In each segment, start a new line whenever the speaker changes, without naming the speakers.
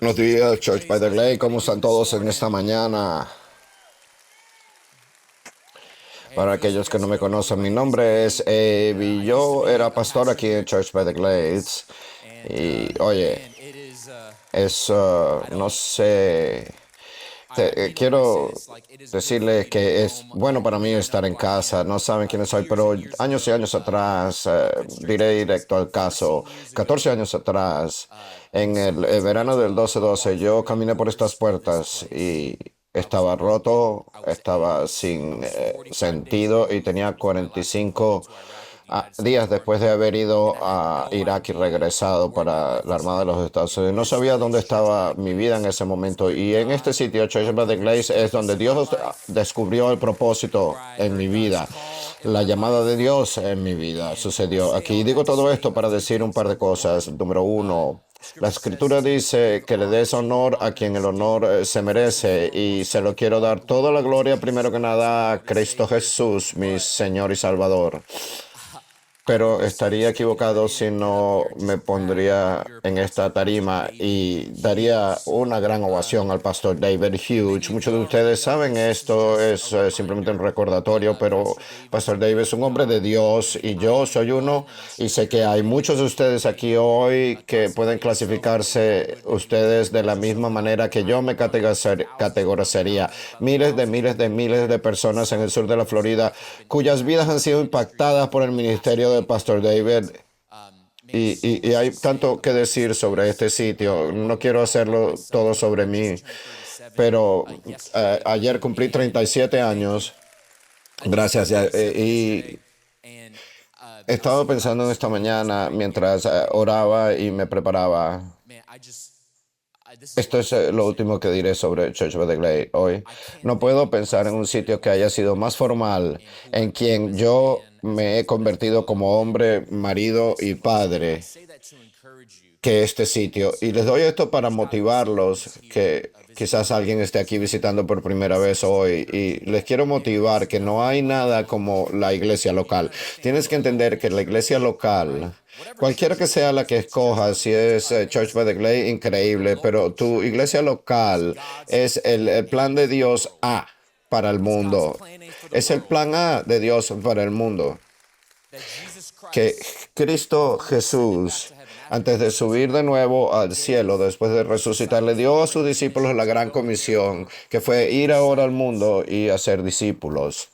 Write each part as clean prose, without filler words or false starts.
Buenos días, Church by the Glade. ¿Cómo están todos en esta mañana? Para aquellos que no me conocen, mi nombre es Avi. Yo era pastor aquí en Church by the Glades. Y oye, no sé, quiero decirles que es bueno para mí estar en casa. No saben quiénes soy, pero años y años atrás, diré directo al caso, 14 años atrás, en el verano del 12-12, yo caminé por estas puertas y estaba roto, estaba sin sentido y tenía 45 días después de haber ido a Irak y regresado para la Armada de los Estados Unidos. No sabía dónde estaba mi vida en ese momento. Y en este sitio, Church by the Glaze, es donde Dios descubrió el propósito en mi vida. La llamada de Dios en mi vida sucedió aquí. Digo todo esto para decir un par de cosas. Número uno, la escritura dice que le des honor a quien el honor se merece, y se lo quiero dar toda la gloria primero que nada a Cristo Jesús, mi Señor y Salvador. Pero estaría equivocado si no me pondría en esta tarima y daría una gran ovación al pastor David Hughes. Muchos de ustedes saben esto, es simplemente un recordatorio, pero pastor David es un hombre de Dios y yo soy uno, y sé que hay muchos de ustedes aquí hoy que pueden clasificarse ustedes de la misma manera que yo me categorizaría. Miles de personas en el sur de la Florida cuyas vidas han sido impactadas por el ministerio del pastor David. Y hay tanto que decir sobre este sitio. No quiero hacerlo todo sobre mí, pero ayer cumplí 37 años. Gracias. Y he estado pensando en esta mañana mientras oraba y me preparaba. Esto es lo último que diré sobre Church by the Glade hoy. No puedo pensar en un sitio que haya sido más formal, en quien yo me he convertido como hombre, marido y padre, que este sitio. Y les doy esto para motivarlos, que quizás alguien esté aquí visitando por primera vez hoy, y les quiero motivar que no hay nada como la iglesia local. Tienes que entender que la iglesia local, cualquiera que sea la que escojas, si es Church by the Glade, increíble, pero tu iglesia local es el plan de Dios A para el mundo. Es el plan A de Dios para el mundo. Que Cristo Jesús, antes de subir de nuevo al cielo, después de resucitar, le dio a sus discípulos la gran comisión, que fue ir ahora al mundo y hacer discípulos.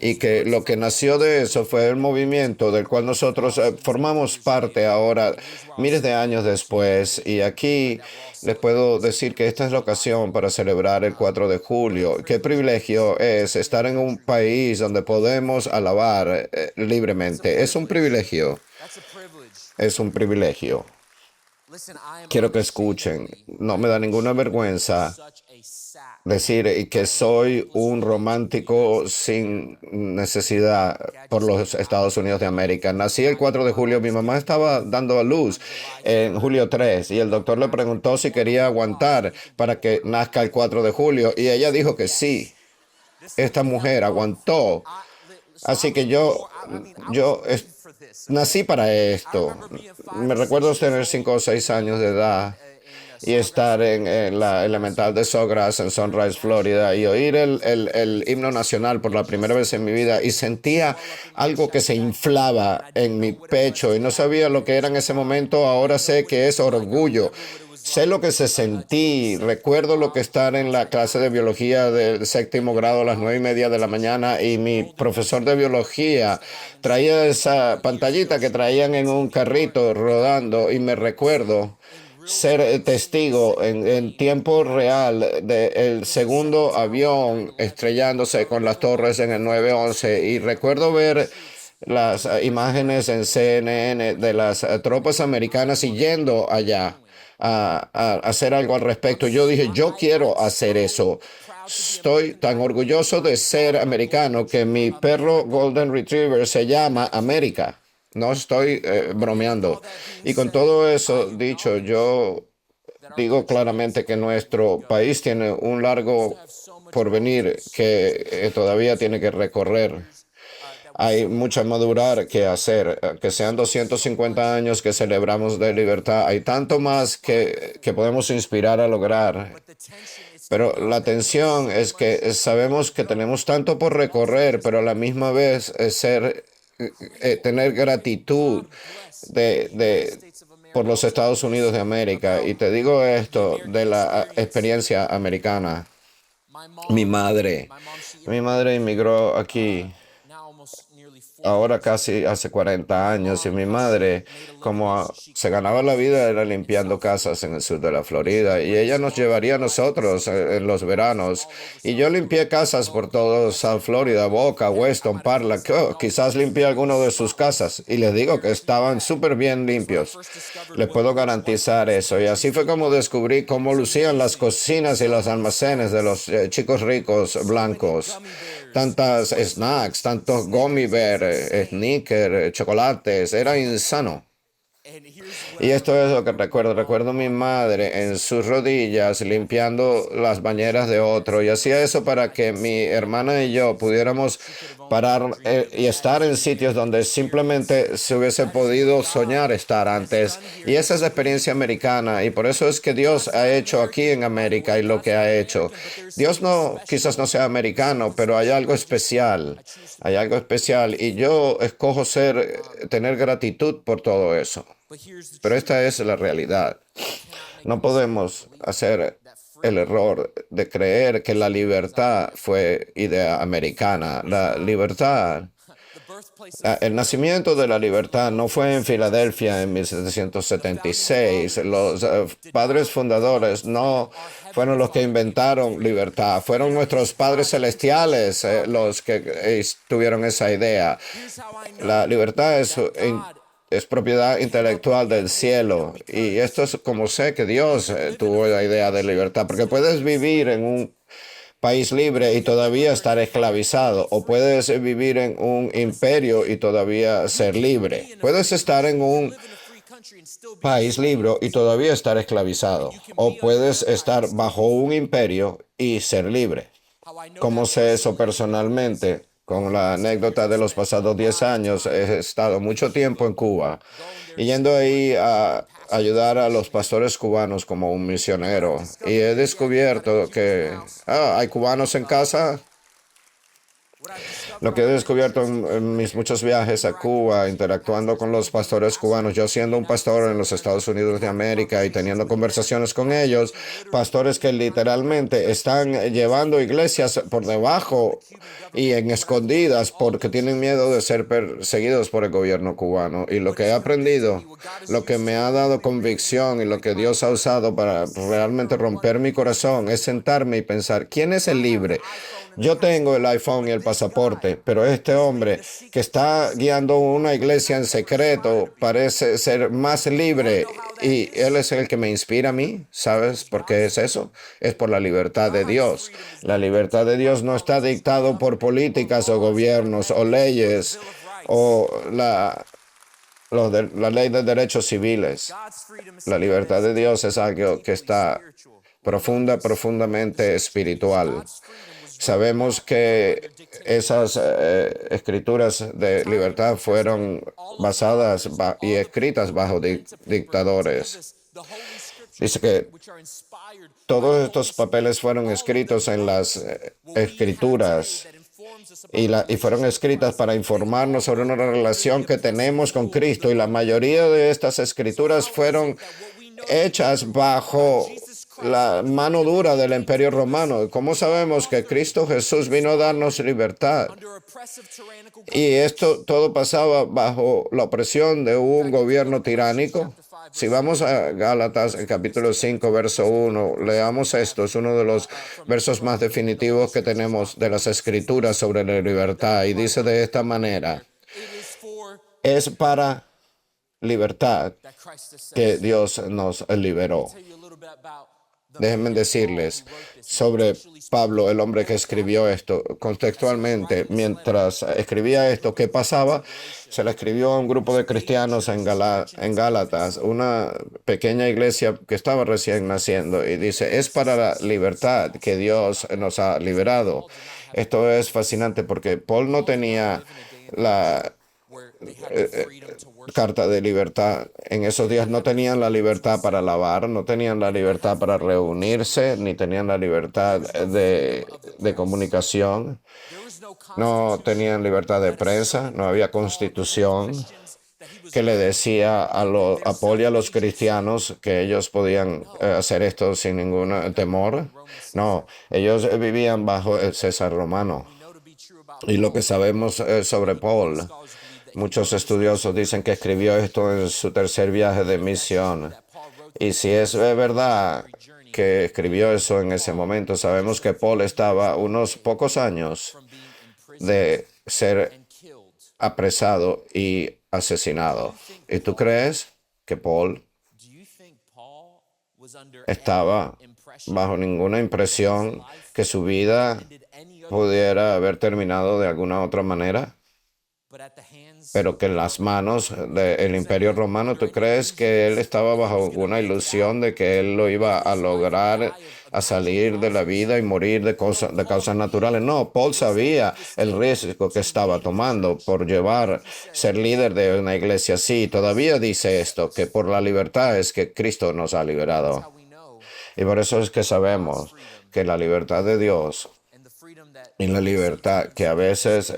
Y que lo que nació de eso fue el movimiento del cual nosotros formamos parte ahora, miles de años después. Y aquí les puedo decir que esta es la ocasión para celebrar el 4 de julio. Qué privilegio es estar en un país donde podemos alabar libremente. Es un privilegio. Es un privilegio. Quiero que escuchen. No me da ninguna vergüenza decir que soy un romántico sin necesidad por los Estados Unidos de América. Nací el 4 de julio. Mi mamá estaba dando a luz en julio 3 y el doctor le preguntó si quería aguantar para que nazca el 4 de julio y ella dijo que sí. Esta mujer aguantó. Así que nací para esto. Me recuerdo tener 5 o 6 años de edad y estar en la elemental de Sawgrass en Sunrise, Florida, y oír el himno nacional por la primera vez en mi vida, y sentía algo que se inflaba en mi pecho y no sabía lo que era en ese momento. Ahora sé que es orgullo. Sé lo que se sentí. Recuerdo lo que estar en la clase de biología del séptimo grado a las 9:30 de la mañana, y mi profesor de biología traía esa pantallita que traían en un carrito rodando, y me recuerdo ser testigo en tiempo real del segundo avión estrellándose con las torres en el 9/11, y recuerdo ver las imágenes en CNN de las tropas americanas y yendo allá a hacer algo al respecto. Yo dije, yo quiero hacer eso. Estoy tan orgulloso de ser americano que mi perro Golden Retriever se llama América. No estoy bromeando. Y con todo eso dicho, yo digo claramente que nuestro país tiene un largo porvenir que todavía tiene que recorrer. Hay mucha madurar que hacer, que sean 250 años que celebramos de libertad. Hay tanto más que podemos inspirar a lograr. Pero la tensión es que sabemos que tenemos tanto por recorrer, pero a la misma vez tener gratitud por los Estados Unidos de América. Y te digo esto de la experiencia americana. Mi madre, mi madre inmigró aquí ahora casi hace 40 años y mi madre, como se ganaba la vida, era limpiando casas en el sur de la Florida y ella nos llevaría a nosotros en los veranos y yo limpié casas por todo South Florida, Boca, Weston, Parla, quizás limpié alguno de sus casas y les digo que estaban súper bien limpios. Les puedo garantizar eso y así fue como descubrí cómo lucían las cocinas y los almacenes de los chicos ricos blancos. Tantas snacks, tantos gummy bear, sneakers, chocolates, era insano. Y esto es lo que recuerdo. Recuerdo a mi madre en sus rodillas limpiando las bañeras de otro y hacía eso para que mi hermana y yo pudiéramos parar y estar en sitios donde simplemente se hubiese podido soñar estar antes. Y esa es la experiencia americana y por eso es que Dios ha hecho aquí en América y lo que ha hecho. Dios no, quizás no sea americano, pero hay algo especial. Hay algo especial y yo escojo tener gratitud por todo eso. Pero esta es la realidad. No podemos hacer el error de creer que la libertad fue idea americana. La libertad, el nacimiento de la libertad no fue en Filadelfia en 1776. Los padres fundadores no fueron los que inventaron libertad. Fueron nuestros padres celestiales los que tuvieron esa idea. La libertad es propiedad intelectual del cielo. Y esto es como sé que Dios tuvo la idea de libertad, porque puedes vivir en un país libre y todavía estar esclavizado, o puedes vivir en un imperio y todavía ser libre. Puedes estar en un país libre y todavía estar esclavizado, o puedes estar bajo un imperio y ser libre. ¿Cómo sé eso personalmente? Con la anécdota de los pasados 10 años, he estado mucho tiempo en Cuba y yendo ahí a ayudar a los pastores cubanos como un misionero. Y he descubierto que hay cubanos en casa. Lo que he descubierto en mis muchos viajes a Cuba, interactuando con los pastores cubanos, yo siendo un pastor en los Estados Unidos de América y teniendo conversaciones con ellos, pastores que literalmente están llevando iglesias por debajo y en escondidas porque tienen miedo de ser perseguidos por el gobierno cubano. Y lo que he aprendido, lo que me ha dado convicción y lo que Dios ha usado para realmente romper mi corazón es sentarme y pensar, ¿quién es el libre? Yo tengo el iPhone y el pasaporte, pero este hombre que está guiando una iglesia en secreto parece ser más libre y él es el que me inspira a mí. ¿Sabes por qué es eso? Es por la libertad de Dios. La libertad de Dios no está dictado por políticas o gobiernos o leyes o la ley de derechos civiles. La libertad de Dios es algo que está profundamente espiritual. Sabemos que esas escrituras de libertad fueron basadas y escritas bajo dictadores. Dice que todos estos papeles fueron escritos en las escrituras y fueron escritas para informarnos sobre una relación que tenemos con Cristo. Y la mayoría de estas escrituras fueron hechas bajo la mano dura del Imperio Romano. ¿Cómo sabemos que Cristo Jesús vino a darnos libertad? Y esto todo pasaba bajo la opresión de un gobierno tiránico. Si vamos a Gálatas, en capítulo 5, verso 1, leamos esto. Es uno de los versos más definitivos que tenemos de las Escrituras sobre la libertad. Y dice de esta manera, es para libertad que Dios nos liberó. Déjenme decirles sobre Pablo, el hombre que escribió esto. Contextualmente, mientras escribía esto, ¿qué pasaba? Se le escribió a un grupo de cristianos en Gálatas, una pequeña iglesia que estaba recién naciendo, y dice, es para la libertad que Dios nos ha liberado. Esto es fascinante porque Paul no tenía la carta de libertad. En esos días no tenían la libertad para alabar, no tenían la libertad para reunirse, ni tenían la libertad de comunicación, no tenían libertad de prensa, no había constitución que le decía a Paul y a los cristianos que ellos podían hacer esto sin ningún temor. No, ellos vivían bajo el César romano. Y lo que sabemos sobre Paul, muchos estudiosos dicen que escribió esto en su tercer viaje de misión. Y si es verdad que escribió eso en ese momento, sabemos que Paul estaba unos pocos años de ser apresado y asesinado. ¿Y tú crees que Paul estaba bajo ninguna impresión que su vida pudiera haber terminado de alguna otra manera? Pero que en las manos del Imperio Romano, ¿tú crees que él estaba bajo una ilusión de que él lo iba a lograr, a salir de la vida y morir de causas naturales? No, Paul sabía el riesgo que estaba tomando por ser líder de una iglesia así. Todavía dice esto, que por la libertad es que Cristo nos ha liberado. Y por eso es que sabemos que la libertad de Dios y la libertad que a veces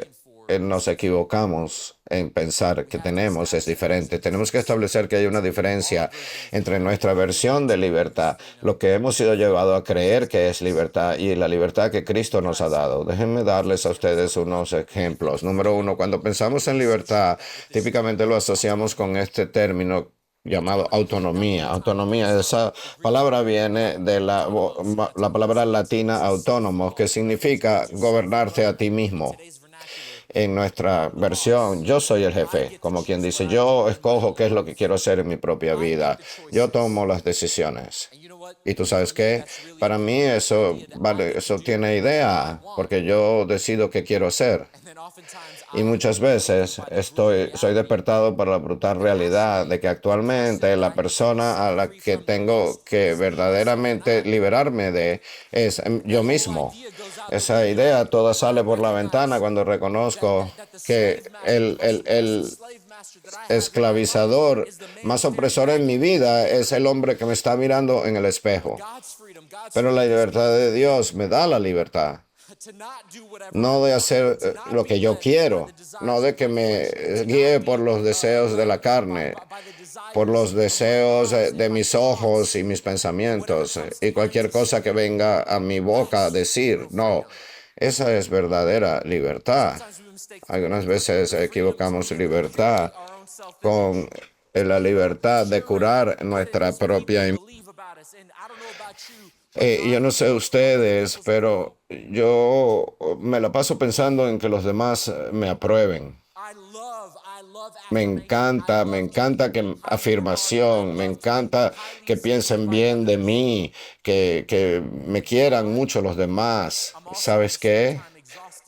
nos equivocamos en pensar que tenemos es diferente. Tenemos que establecer que hay una diferencia entre nuestra versión de libertad, lo que hemos sido llevados a creer que es libertad y la libertad que Cristo nos ha dado. Déjenme darles a ustedes unos ejemplos. Número uno, cuando pensamos en libertad, típicamente lo asociamos con este término llamado autonomía. Autonomía, esa palabra viene de la palabra latina autónomo, que significa gobernarte a ti mismo. En nuestra versión, yo soy el jefe, como quien dice, yo escojo qué es lo que quiero hacer en mi propia vida. Yo tomo las decisiones. ¿Y tú sabes qué? Para mí eso, vale, eso tiene idea, porque yo decido qué quiero hacer. Y muchas veces soy despertado por la brutal realidad de que actualmente la persona a la que tengo que verdaderamente liberarme de es yo mismo. Esa idea toda sale por la ventana cuando reconozco que el esclavizador más opresor en mi vida es el hombre que me está mirando en el espejo. Pero la libertad de Dios me da la libertad. No de hacer lo que yo quiero, no de que me guíe por los deseos de la carne, por los deseos de mis ojos y mis pensamientos y cualquier cosa que venga a mi boca a decir. No, esa es verdadera libertad. Algunas veces equivocamos libertad con la libertad de curar nuestra propia imagen. Yo no sé ustedes, pero yo me la paso pensando en que los demás me aprueben. Me encanta que afirmación, me encanta que piensen bien de mí, que me quieran mucho los demás. ¿Sabes qué?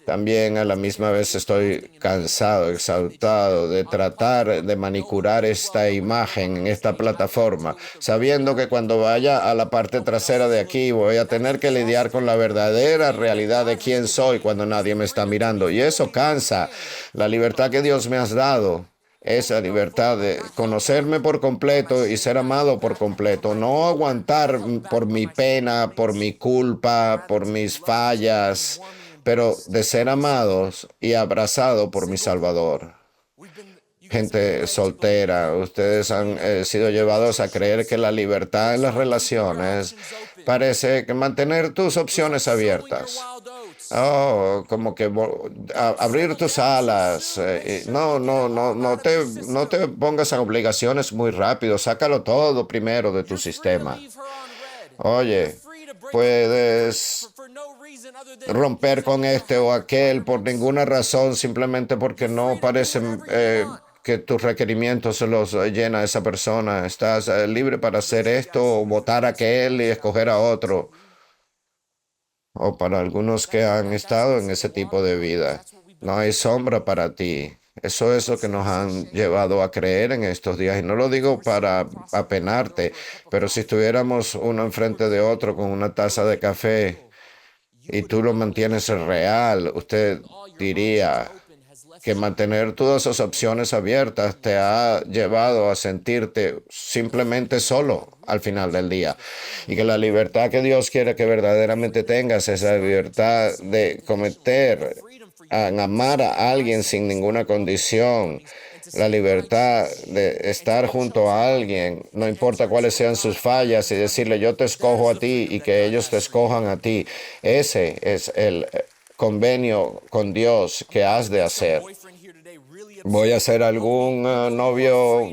También a la misma vez estoy cansado, exaltado de tratar de manipular esta imagen en esta plataforma, sabiendo que cuando vaya a la parte trasera de aquí voy a tener que lidiar con la verdadera realidad de quién soy cuando nadie me está mirando. Y eso cansa. La libertad que Dios me has dado. Esa libertad de conocerme por completo y ser amado por completo. No aguantar por mi pena, por mi culpa, por mis fallas, pero de ser amados y abrazados por mi Salvador. Gente soltera, ustedes han sido llevados a creer que la libertad en las relaciones parece que mantener tus opciones abiertas. Oh, como que abrir tus alas. No te pongas a obligaciones muy rápido. Sácalo todo primero de tu sistema. Oye, puedes romper con este o aquel por ninguna razón, simplemente porque no parecen que tus requerimientos se los llena esa persona. Estás libre para hacer esto o votar a aquel y escoger a otro. O para algunos que han estado en ese tipo de vida. No hay sombra para ti. Eso es lo que nos han llevado a creer en estos días. Y no lo digo para apenarte, pero si estuviéramos uno enfrente de otro con una taza de café y tú lo mantienes real, usted diría que mantener todas esas opciones abiertas te ha llevado a sentirte simplemente solo al final del día. Y que la libertad que Dios quiere que verdaderamente tengas es la libertad de cometer, amar a alguien sin ninguna condición. La libertad de estar junto a alguien, no importa cuáles sean sus fallas, y decirle yo te escojo a ti y que ellos te escojan a ti. Ese es el convenio con Dios que has de hacer. Voy a hacer algún novio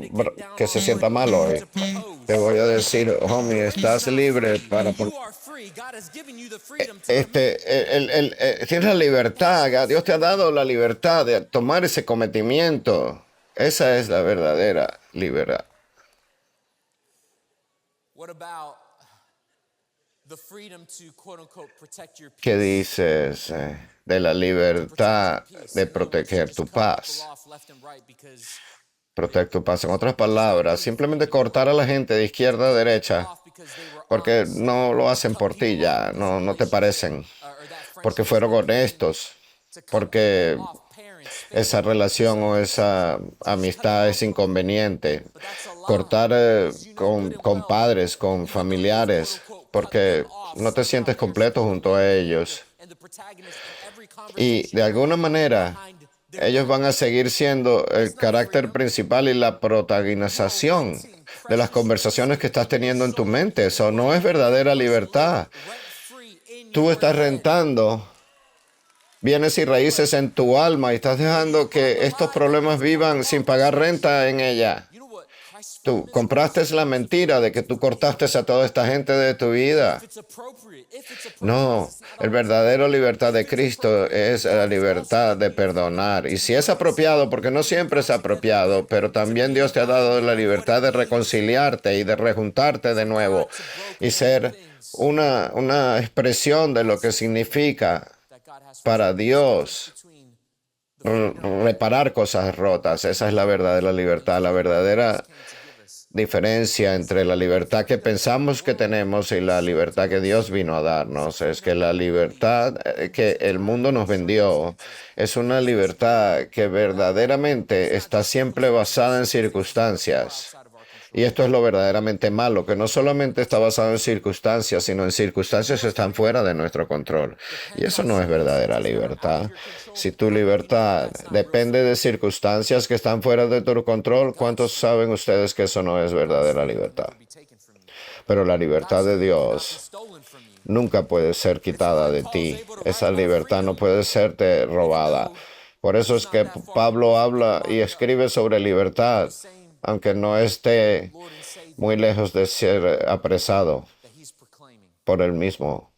que se sienta mal hoy. Te voy a decir, homie, estás libre para... tienes la libertad, Dios te ha dado la libertad de tomar ese cometimiento. Esa es la verdadera libertad. ¿Qué dices de la libertad de proteger tu paz? Proteger tu paz. En otras palabras, simplemente cortar a la gente de izquierda a derecha porque no lo hacen por ti ya, no te parecen, porque fueron honestos, porque esa relación o esa amistad es inconveniente. Cortar con padres, con familiares, porque no te sientes completo junto a ellos. Y de alguna manera, ellos van a seguir siendo el carácter principal y la protagonización de las conversaciones que estás teniendo en tu mente. Eso no es verdadera libertad. Tú estás rentando bienes y raíces en tu alma y estás dejando que estos problemas vivan sin pagar renta en ella. Tú compraste la mentira de que tú cortaste a toda esta gente de tu vida. No, el verdadero libertad de Cristo es la libertad de perdonar. Y si es apropiado, porque no siempre es apropiado, pero también Dios te ha dado la libertad de reconciliarte y de rejuntarte de nuevo y ser una expresión de lo que significa para Dios reparar cosas rotas. Esa es la verdadera libertad, la verdadera diferencia entre la libertad que pensamos que tenemos y la libertad que Dios vino a darnos. Es que la libertad que el mundo nos vendió es una libertad que verdaderamente está siempre basada en circunstancias. Y esto es lo verdaderamente malo, que no solamente está basado en circunstancias, sino en circunstancias que están fuera de nuestro control. Y eso no es verdadera libertad. Si tu libertad depende de circunstancias que están fuera de tu control, ¿cuántos saben ustedes que eso no es verdadera libertad? Pero la libertad de Dios nunca puede ser quitada de ti. Esa libertad no puede serte robada. Por eso es que Pablo habla y escribe sobre libertad, aunque no esté muy lejos de ser apresado por el mismo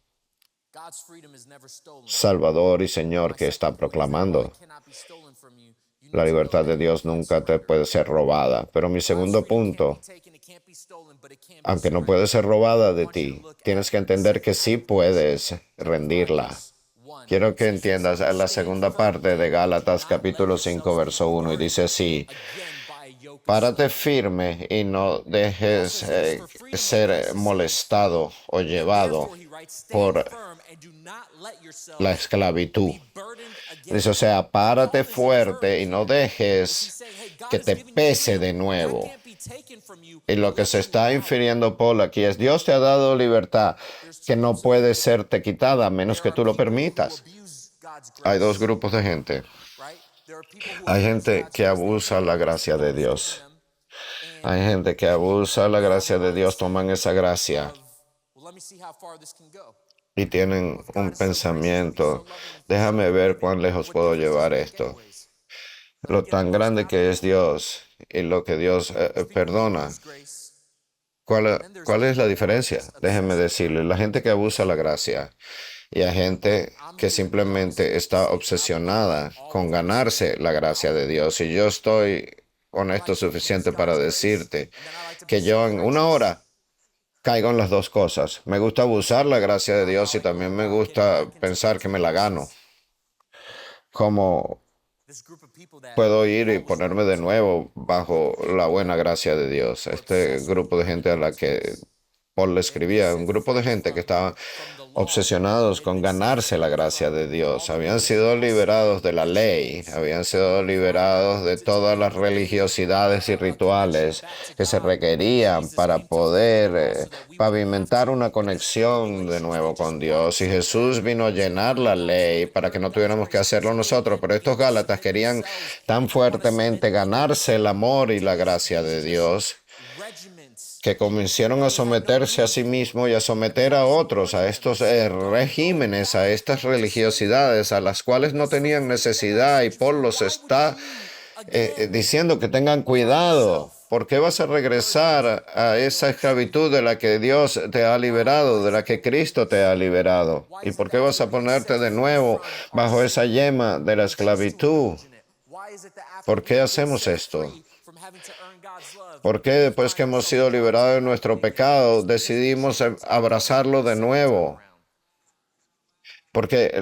Salvador y Señor que está proclamando. La libertad de Dios nunca te puede ser robada. Pero mi segundo punto, aunque no puede ser robada de ti, tienes que entender que sí puedes rendirla. Quiero que entiendas la segunda parte de Gálatas capítulo 5, verso 1, y dice así: párate firme y no dejes ser molestado o llevado por la esclavitud. Dice, o sea, párate fuerte y no dejes que te pese de nuevo. Y lo que se está infiriendo Paul aquí es, Dios te ha dado libertad que no puede serte quitada a menos que tú lo permitas. Hay dos grupos de gente. Hay gente que abusa la gracia de Dios. Hay gente que abusa la gracia de Dios, toman esa gracia y tienen un pensamiento, déjame ver cuán lejos puedo llevar esto. Lo tan grande que es Dios y lo que Dios perdona. ¿Cuál es la diferencia? Déjeme decirle, la gente que abusa la gracia y hay gente que simplemente está obsesionada con ganarse la gracia de Dios. Y yo estoy honesto suficiente para decirte que yo en una hora caigo en las dos cosas. Me gusta abusar la gracia de Dios y también me gusta pensar que me la gano. ¿Cómo puedo ir y ponerme de nuevo bajo la buena gracia de Dios? Este grupo de gente a la que Paul le escribía a un grupo de gente que estaban obsesionados con ganarse la gracia de Dios. Habían sido liberados de la ley, habían sido liberados de todas las religiosidades y rituales que se requerían para poder pavimentar una conexión de nuevo con Dios. Y Jesús vino a llenar la ley para que no tuviéramos que hacerlo nosotros. Pero estos Gálatas querían tan fuertemente ganarse el amor y la gracia de Dios que comenzaron a someterse a sí mismos y a someter a otros, a estos regímenes, a estas religiosidades, a las cuales no tenían necesidad. Y Paul los está diciendo que tengan cuidado. ¿Por qué vas a regresar a esa esclavitud de la que Dios te ha liberado, de la que Cristo te ha liberado? ¿Y por qué vas a ponerte de nuevo bajo esa yema de la esclavitud? ¿Por qué hacemos esto? ¿Por qué después que hemos sido liberados de nuestro pecado decidimos abrazarlo de nuevo? Porque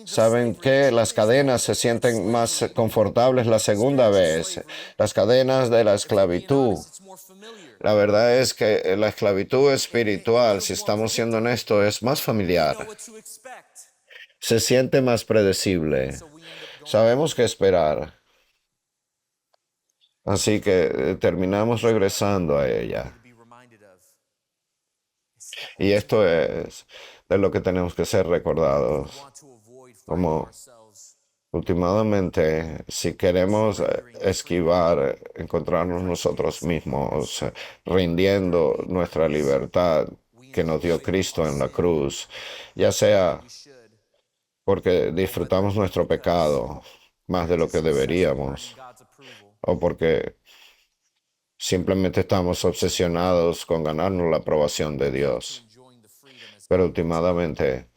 ¿saben qué? Las cadenas se sienten más confortables la segunda vez. Las cadenas de la esclavitud. La verdad es que la esclavitud espiritual, si estamos siendo honestos, es más familiar. Se siente más predecible. Sabemos qué esperar. Así que terminamos regresando a ella. Y esto es de lo que tenemos que ser recordados. Como últimamente, si queremos esquivar, encontrarnos nosotros mismos, rindiendo nuestra libertad que nos dio Cristo en la cruz, ya sea porque disfrutamos nuestro pecado más de lo que deberíamos, o porque simplemente estamos obsesionados con ganarnos la aprobación de Dios. Pero últimamente,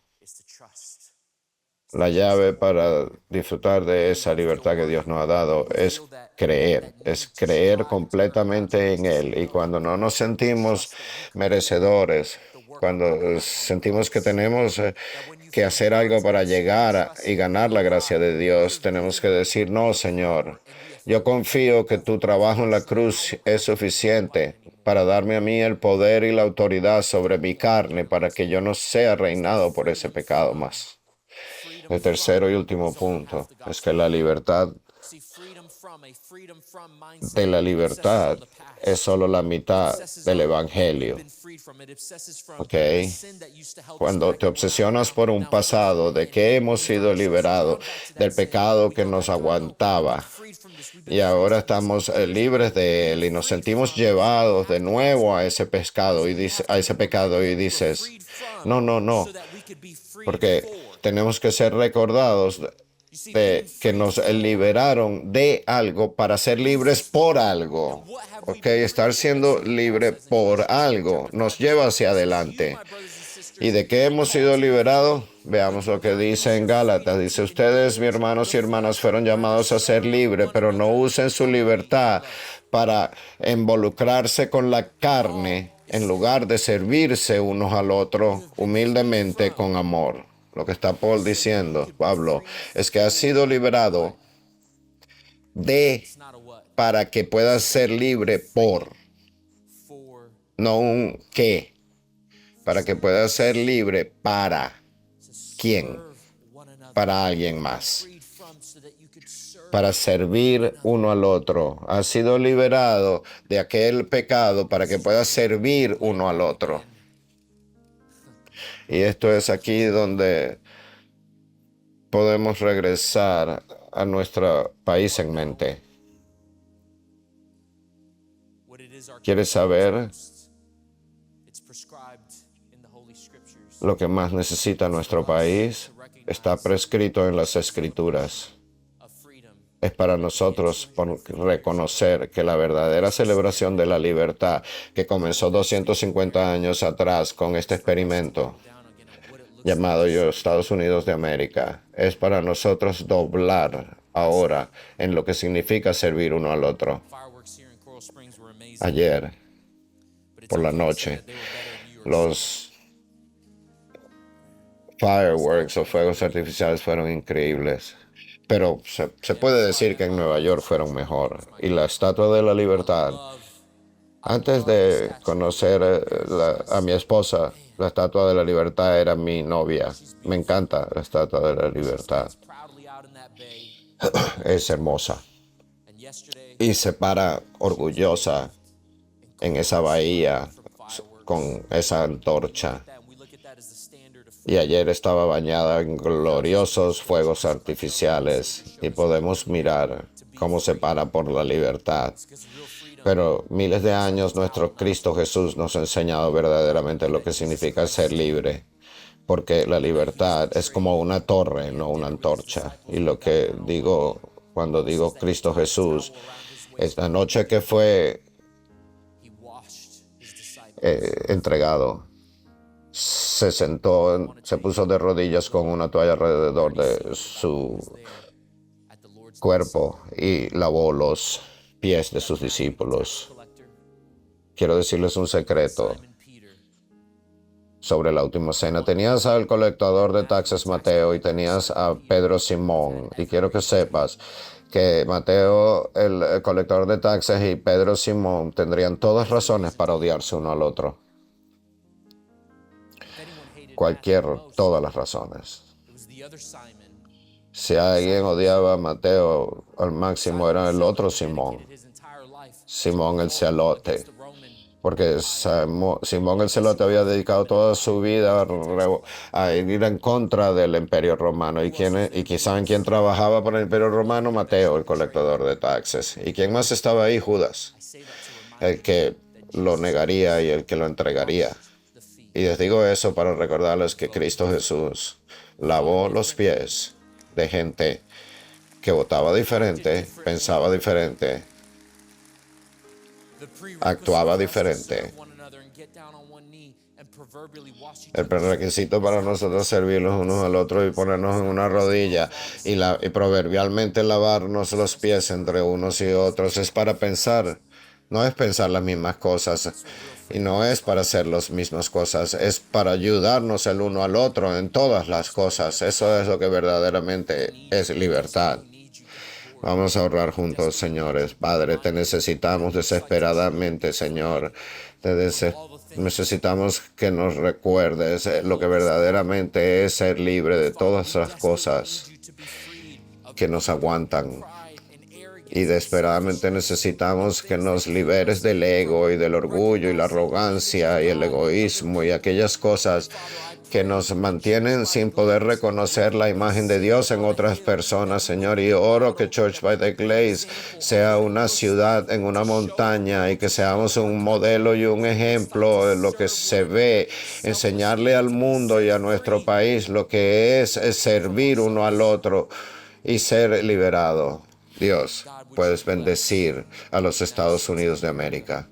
la llave para disfrutar de esa libertad que Dios nos ha dado es creer completamente en Él. Y cuando no nos sentimos merecedores, cuando sentimos que tenemos que hacer algo para llegar y ganar la gracia de Dios, tenemos que decir, no, Señor, yo confío que tu trabajo en la cruz es suficiente para darme a mí el poder y la autoridad sobre mi carne para que yo no sea reinado por ese pecado más. El tercero y último punto es que la libertad de la libertad es solo la mitad del evangelio. ¿Ok? Cuando te obsesionas por un pasado de que hemos sido liberados del pecado que nos aguantaba y ahora estamos libres de él y nos sentimos llevados de nuevo a ese pescado y a ese pecado y dices, no, no, no, porque tenemos que ser recordados de que nos liberaron de algo para ser libres por algo. Ok, estar siendo libre por algo nos lleva hacia adelante. ¿Y de qué hemos sido liberados? Veamos lo que dice en Gálatas. Dice, ustedes, mis hermanos y hermanas, fueron llamados a ser libres, pero no usen su libertad para involucrarse con la carne en lugar de servirse unos al otro humildemente con amor. Lo que está Paul diciendo, Pablo, es que has sido liberado para que puedas ser libre por, no un qué, para que puedas ser libre para quién, para alguien más, para servir uno al otro. Has sido liberado de aquel pecado para que puedas servir uno al otro. Y esto es aquí donde podemos regresar a nuestro país en mente. ¿Quieres saber lo que más necesita nuestro país? Está prescrito en las Escrituras. Es para nosotros reconocer que la verdadera celebración de la libertad que comenzó 250 años atrás con este experimento llamado Estados Unidos de América, es para nosotros doblar ahora en lo que significa servir uno al otro. Ayer, por la noche, los fireworks o fuegos artificiales fueron increíbles. Pero se puede decir que en Nueva York fueron mejor. Y la Estatua de la Libertad Antes de conocer a mi esposa, la Estatua de la Libertad era mi novia. Me encanta la Estatua de la Libertad. Es hermosa y se para orgullosa en esa bahía con esa antorcha. Y ayer estaba bañada en gloriosos fuegos artificiales y podemos mirar cómo se para por la libertad. Pero miles de años nuestro Cristo Jesús nos ha enseñado verdaderamente lo que significa ser libre, porque la libertad es como una torre, no una antorcha. Y lo que digo cuando digo Cristo Jesús, esta noche que fue entregado, se sentó, se puso de rodillas con una toalla alrededor de su cuerpo y lavó los pies de sus discípulos. Quiero decirles un secreto sobre la última cena. Tenías al colectador de taxes Mateo y tenías a Pedro Simón. Y quiero que sepas que Mateo, el colector de taxes, y Pedro Simón tendrían todas razones para odiarse uno al otro. Todas las razones. Si alguien odiaba a Mateo al máximo, era el otro Simón. Simón el celote. Porque Simón el celote había dedicado toda su vida a ir en contra del Imperio Romano. ¿Y saben quién trabajaba para el Imperio Romano? Mateo, el colectador de taxes. ¿Y quién más estaba ahí? Judas, el que lo negaría y el que lo entregaría. Y les digo eso para recordarles que Cristo Jesús lavó los pies de gente que votaba diferente, pensaba diferente, actuaba diferente. El prerequisito para nosotros servir los unos al otro y ponernos en una rodilla y proverbialmente lavarnos los pies entre unos y otros es para pensar. No es pensar las mismas cosas y no es para hacer las mismas cosas, es para ayudarnos el uno al otro en todas las cosas. Eso es lo que verdaderamente es libertad. Vamos a orar juntos, señores. Padre, te necesitamos desesperadamente, Señor. Necesitamos que nos recuerdes lo que verdaderamente es ser libre de todas las cosas que nos aguantan. Y desesperadamente necesitamos que nos liberes del ego y del orgullo y la arrogancia y el egoísmo y aquellas cosas que nos mantienen sin poder reconocer la imagen de Dios en otras personas, Señor. Y oro que Church by the Glaze sea una ciudad en una montaña y que seamos un modelo y un ejemplo de lo que se ve, enseñarle al mundo y a nuestro país lo que es servir uno al otro y ser liberado. Dios, puedes bendecir a los Estados Unidos de América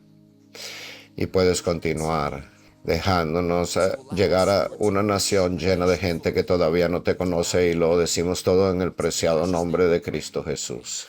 y puedes continuar dejándonos llegar a una nación llena de gente que todavía no te conoce, y lo decimos todo en el preciado nombre de Cristo Jesús.